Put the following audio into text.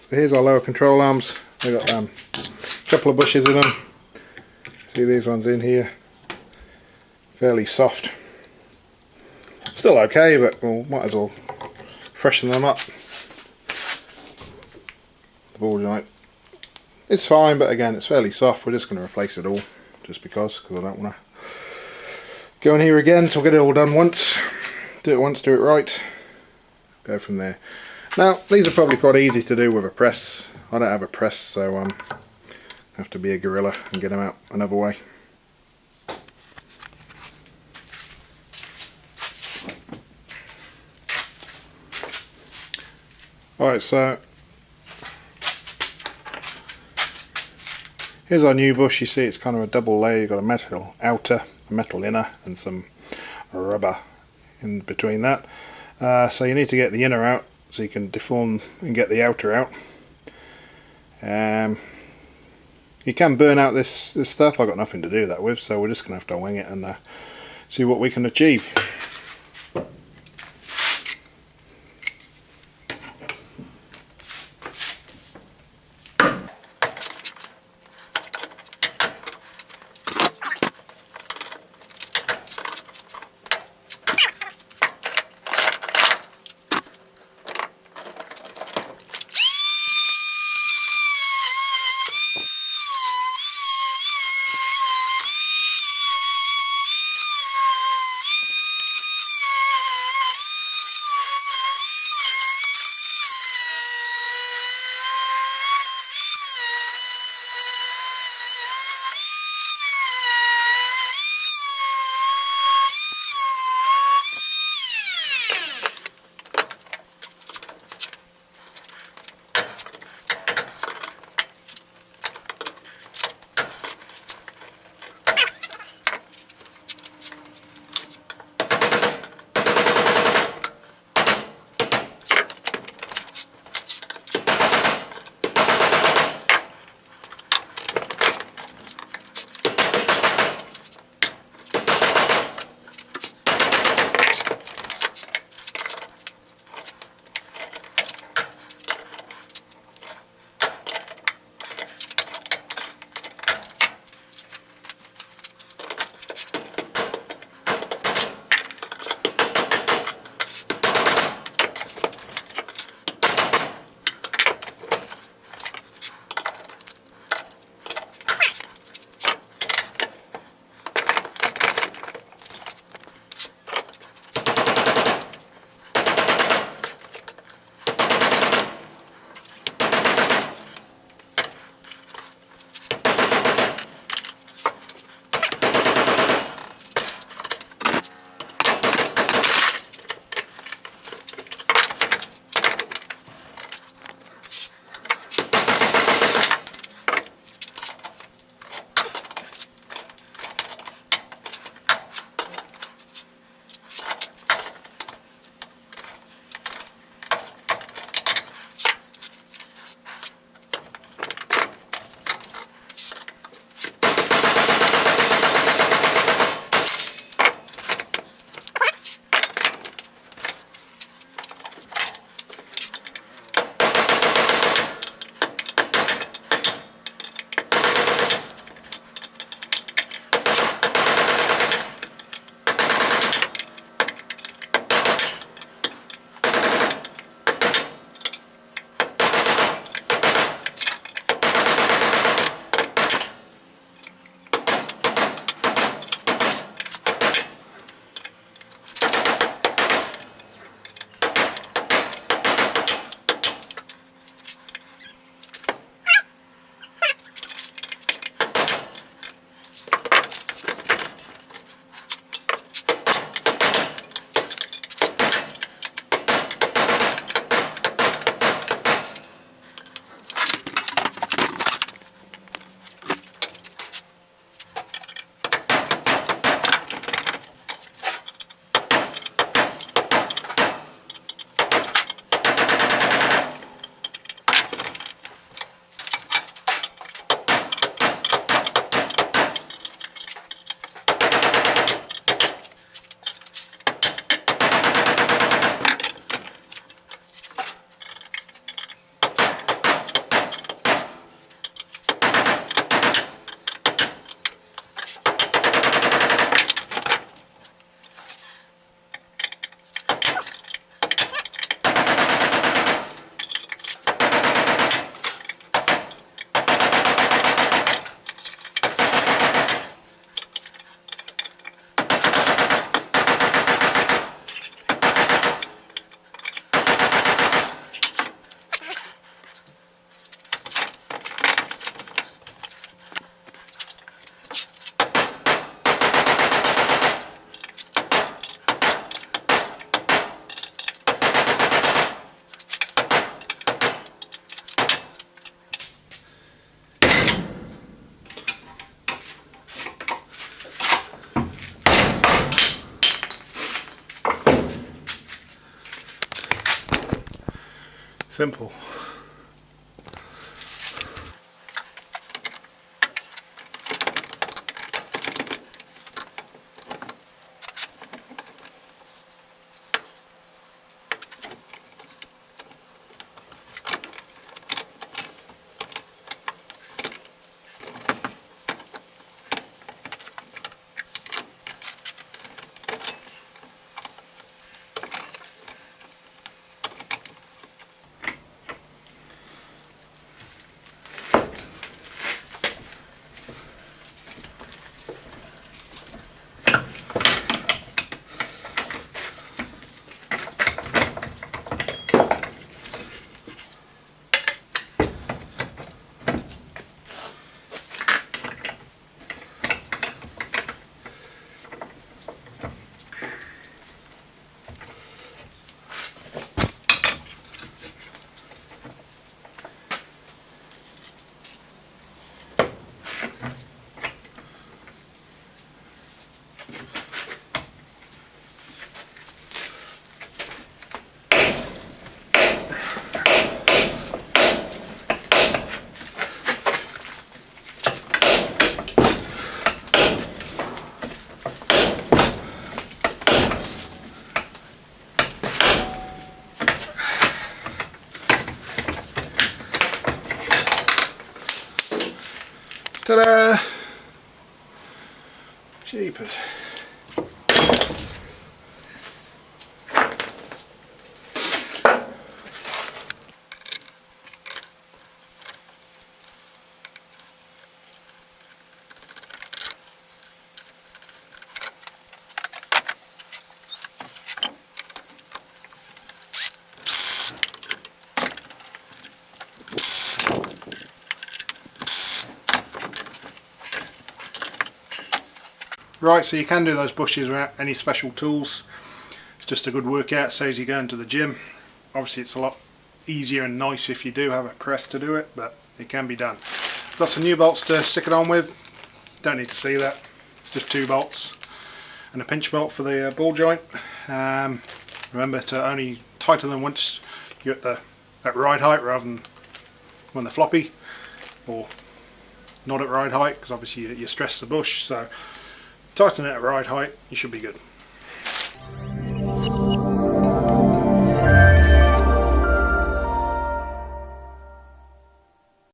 So here's our lower control arms. They've got a couple of bushes in them. See these ones in here? Fairly soft. Still okay, but we'll might as well freshen them up. The ball joint, it's fine, but again, it's fairly soft. We're just going to replace it all, just because I don't want to go in here again. So we'll get it all done once. Do it once, do it right. Go from there. Now, these are probably quite easy to do with a press. I don't have a press, so have to be a gorilla and get them out another way. Alright, so here's our new bush. You see it's kind of a double layer. You've got a metal outer, a metal inner, and some rubber in between that. So you need to get the inner out so you can deform and get the outer out. You can burn out this stuff. I've got nothing to do that with, so we're just going to have to wing it and see what we can achieve. Simple. Ta-da! Jeepers. Right, so you can do those bushes without any special tools. It's just a good workout, saves you going to the gym. Obviously it's a lot easier and nicer if you do have a press to do it, but it can be done. Got some new bolts to stick it on with. Don't need to see that. It's just 2 bolts and a pinch bolt for the ball joint. Remember to only tighten them once you're at ride height rather than when they're floppy, or not at ride height, because obviously you stress the bush. So tighten it at ride height, you should be good.